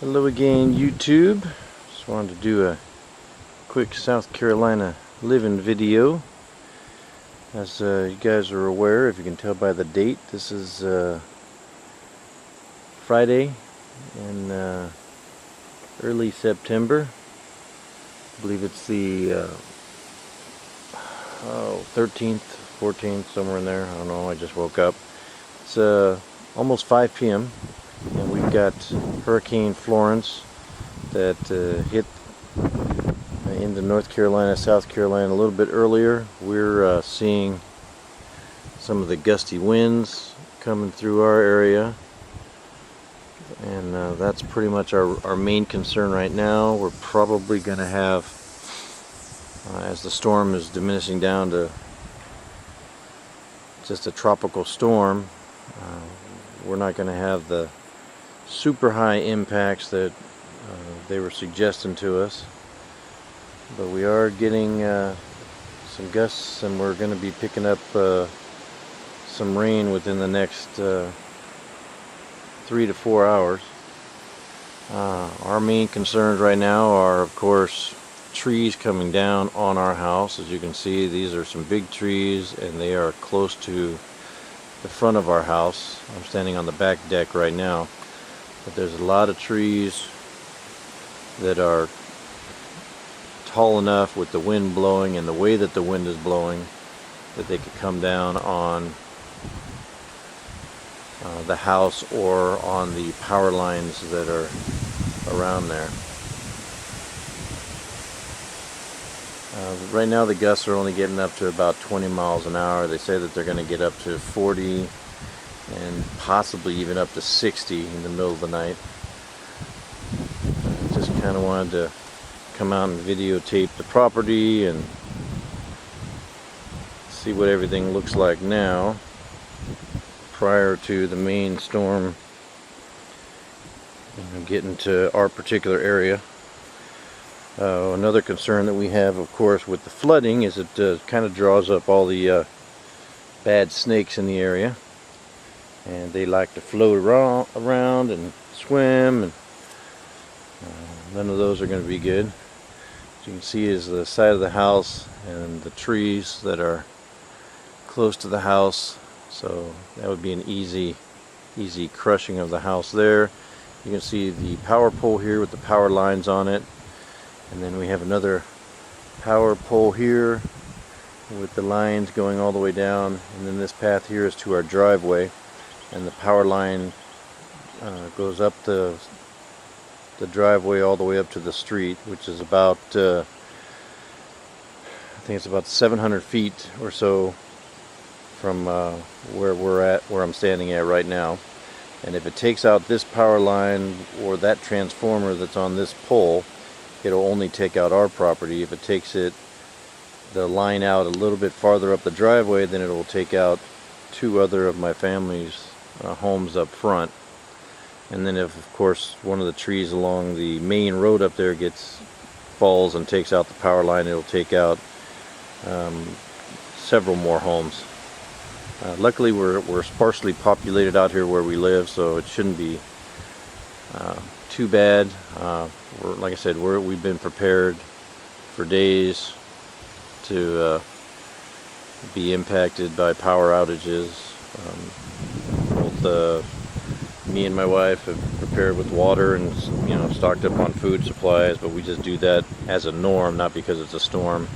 Hello again, YouTube. Just wanted to do a quick South Carolina living video. As you guys are aware, if you can tell by the date, this is Friday in early September. I believe it's the 13th, 14th, somewhere in there. I don't know, I just woke up. It's almost 5 p.m. and we've got Hurricane Florence that hit into North Carolina, South Carolina a little bit earlier. We're seeing some of the gusty winds coming through our area, and that's pretty much our main concern right now. We're probably going to have, as the storm is diminishing down to just a tropical storm, we're not going to have the super high impacts that they were suggesting to us, but we are getting some gusts, and we're going to be picking up some rain within the next 3 to 4 hours. Our main concerns right now are, of course, trees coming down on our house. As you can see, these are some big trees, and they are close to the front of our house. I'm standing on the back deck right now, but there's a lot of trees that are tall enough with the wind blowing and the way that the wind is blowing that they could come down on the house or on the power lines that are around there. Right now the gusts are only getting up to about 20 miles an hour. They say that they're going to get up to 40 and possibly even up to 60 in the middle of the night. Just kind of wanted to come out and videotape the property and see what everything looks like now prior to the main storm getting to our particular area. Another concern that we have, of course, with the flooding is it kind of draws up all the bad snakes in the area, and they like to float around and swim, and none of those are going to be good. As you can see is the side of the house and the trees that are close to the house, so that would be an easy crushing of the house there. You can see the power pole here with the power lines on it, and then we have another power pole here with the lines going all the way down, and then this path here is to our driveway, and the power line goes up the driveway all the way up to the street, which is about I think it's about 700 feet or so from where I'm standing at right now. And if it takes out this power line or that transformer that's on this pole, it'll only take out our property. If it takes the line out a little bit farther up the driveway, then it will take out 2 other of my family's homes up front. And then if, of course, one of the trees along the main road up there falls and takes out the power line, it'll take out several more homes. Luckily, we're sparsely populated out here where we live, so it shouldn't be too bad. Like I said, we've been prepared for days to be impacted by power outages. Both me and my wife have prepared with water and stocked up on food supplies, but we just do that as a norm, not because it's a storm.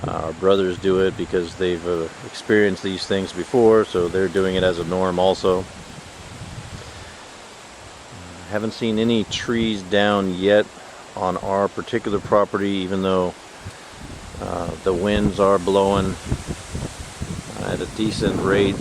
Our brothers do it because they've experienced these things before, so they're doing it as a norm also. Haven't seen any trees down yet on our particular property, even though the winds are blowing at a decent rate.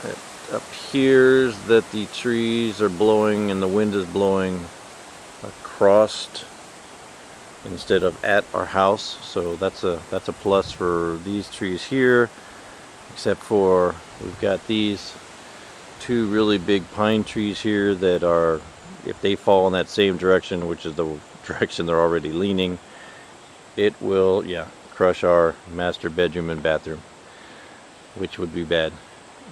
It appears that the trees are blowing and the wind is blowing across instead of at our house, so that's a plus for these trees here, except for we've got these 2 really big pine trees here that are, if they fall in that same direction, which is the direction they're already leaning, it will crush our master bedroom and bathroom, which would be bad,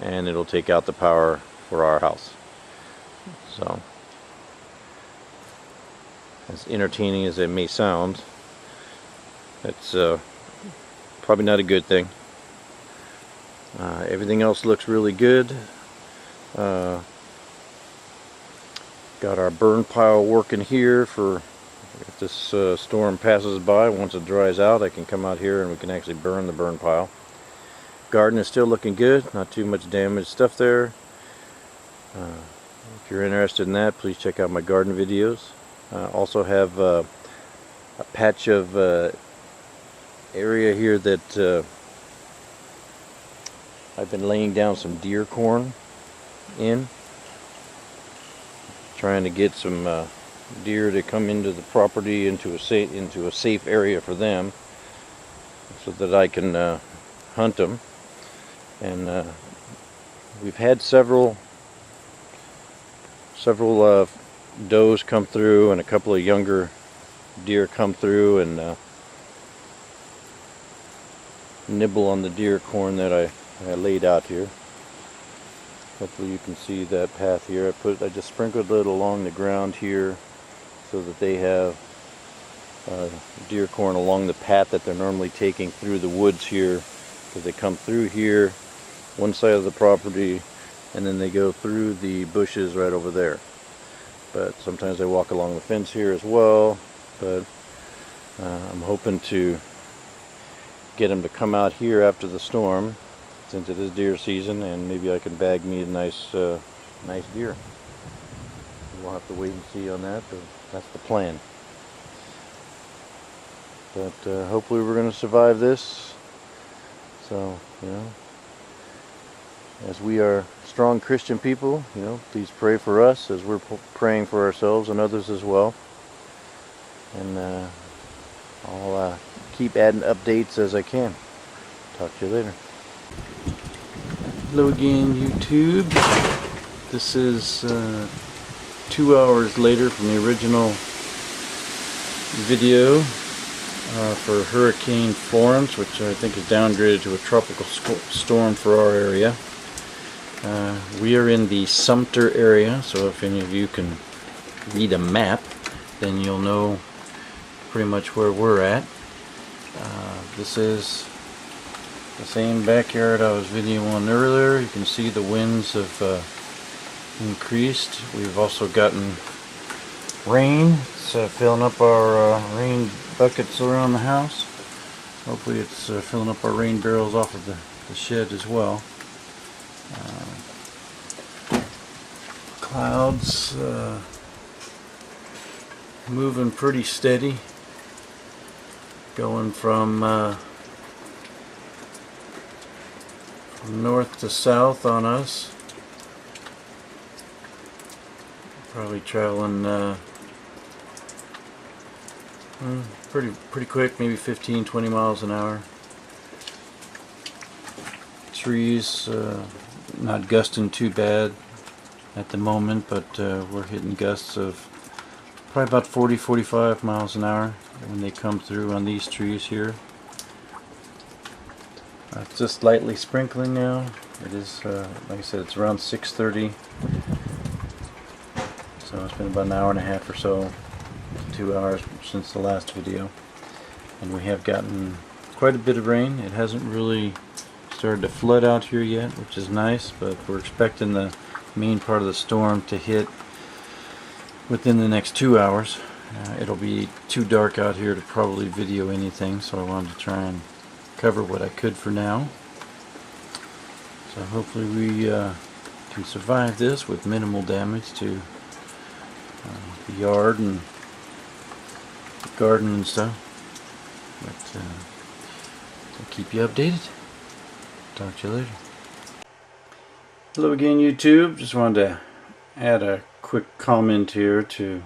and it'll take out the power for our house. So, as entertaining as it may sound, it's probably not a good thing. Everything else looks really good. Got our burn pile working here for if this storm passes by. Once it dries out, I can come out here and we can actually burn the burn pile. Garden is still looking good, not too much damaged stuff there. If you're interested in that, please check out my garden videos. Also have a patch of area here that I've been laying down some deer corn in, trying to get some deer to come into the property into a safe area for them, so that I can hunt them. And we've had several does come through and a couple of younger deer come through and nibble on the deer corn that I laid out here. Hopefully you can see that path here. I just sprinkled it along the ground here so that they have deer corn along the path that they're normally taking through the woods here, because they come through here one side of the property and then they go through the bushes right over there. But sometimes they walk along the fence here as well. But I'm hoping to get them to come out here after the storm, since it is deer season, and maybe I can bag me a nice deer. We'll have to wait and see on that, but that's the plan. But hopefully we're going to survive this. So, as we are strong Christian people, please pray for us as we're praying for ourselves and others as well. And I'll keep adding updates as I can. Talk to you later. Hello again, YouTube. This is 2 hours later from the original video for Hurricane Florence, which I think is downgraded to a tropical storm for our area. We are in the Sumter area, so if any of you can read a map, then you'll know pretty much where we're at. This is the same backyard I was videoing on earlier. You can see the winds have increased. We've also gotten rain. It's filling up our rain buckets around the house. Hopefully it's filling up our rain barrels off of the shed as well. Clouds moving pretty steady, going from north to south on us. Probably traveling pretty quick, maybe 15-20 miles an hour. Trees not gusting too bad at the moment, but we're hitting gusts of probably about 40-45 miles an hour when they come through on these trees here. It's just lightly sprinkling now. It is, like I said, it's around 6:30, so it's been about an hour and a half or so, 2 hours since the last video, and we have gotten quite a bit of rain. It hasn't really started to flood out here yet, which is nice, but we're expecting the main part of the storm to hit within the next 2 hours. It'll be too dark out here to probably video anything, so I wanted to try and cover what I could for now. So hopefully we can survive this with minimal damage to the yard and the garden and stuff. But I'll keep you updated. Talk to you later. Hello again, YouTube. Just wanted to add a quick comment here to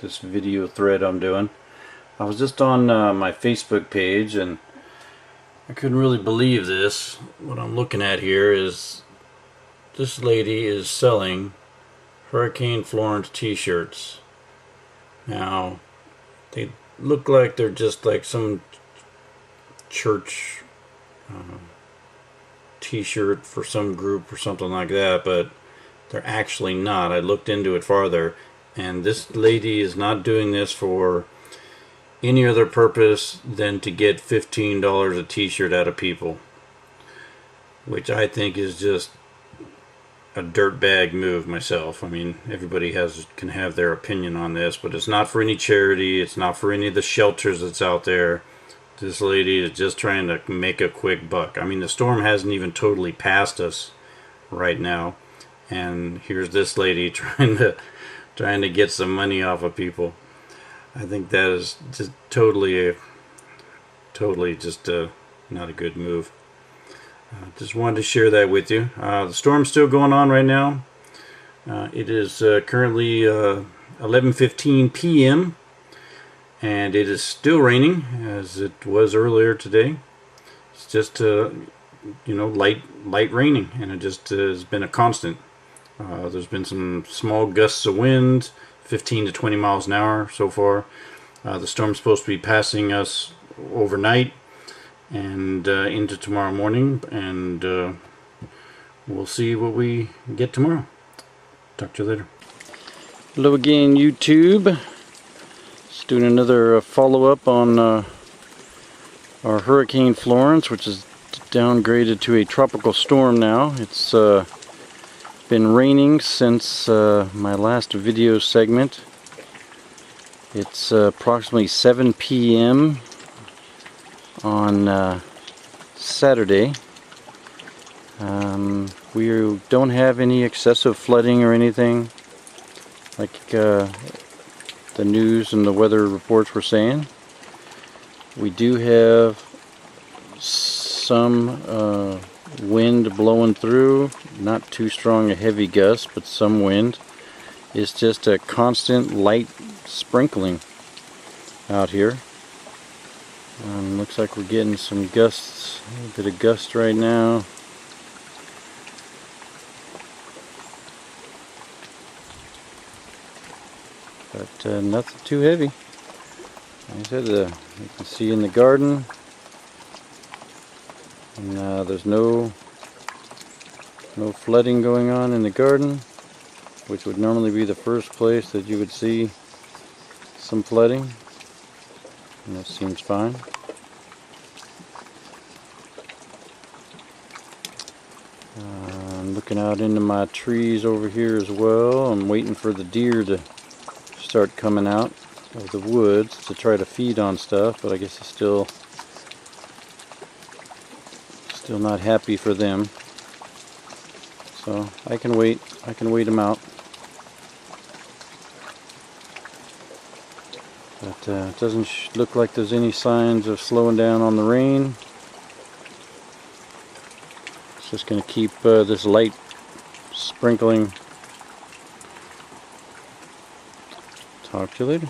this video thread I'm doing. I was just on my Facebook page and I couldn't really believe this. What I'm looking at here is this lady is selling Hurricane Florence t-shirts. Now, they look like they're just like some church t-shirt for some group or something like that, but they're actually not. I looked into it farther, and this lady is not doing this for any other purpose than to get $15 a t-shirt out of people, which I think is just a dirtbag move myself. I mean, everybody can have their opinion on this, but it's not for any charity. It's not for any of the shelters that's out there. This lady is just trying to make a quick buck. I mean, the storm hasn't even totally passed us right now, and here's this lady trying to get some money off of people. I think that is just totally just not a good move. Just wanted to share that with you. The storm's still going on right now. It is currently 11:15 p.m. and it is still raining as it was earlier today. It's just light raining, and it just has been a constant. There's been some small gusts of wind, 15 to 20 miles an hour so far. The storm's supposed to be passing us overnight and into tomorrow morning, and we'll see what we get tomorrow. Talk to you later. Hello again, YouTube. Just doing another follow-up on our Hurricane Florence, which is downgraded to a tropical storm now. It's been raining since my last video segment. It's approximately 7 p.m. on Saturday. We don't have any excessive flooding or anything like the news and the weather reports were saying. We do have some wind blowing through, not too strong a heavy gust, but some wind. It's just a constant light sprinkling out here. Looks like we're getting some gusts, a little bit of gust right now. But nothing too heavy. Like I said, you can see in the garden, and there's no flooding going on in the garden, which would normally be the first place that you would see some flooding, and that seems fine. I'm looking out into my trees over here as well. I'm waiting for the deer to start coming out of the woods to try to feed on stuff, but I guess it's still not happy for them. So I can wait them out. But it doesn't look like there's any signs of slowing down on the rain. It's just going to keep this light sprinkling. Talk to you later.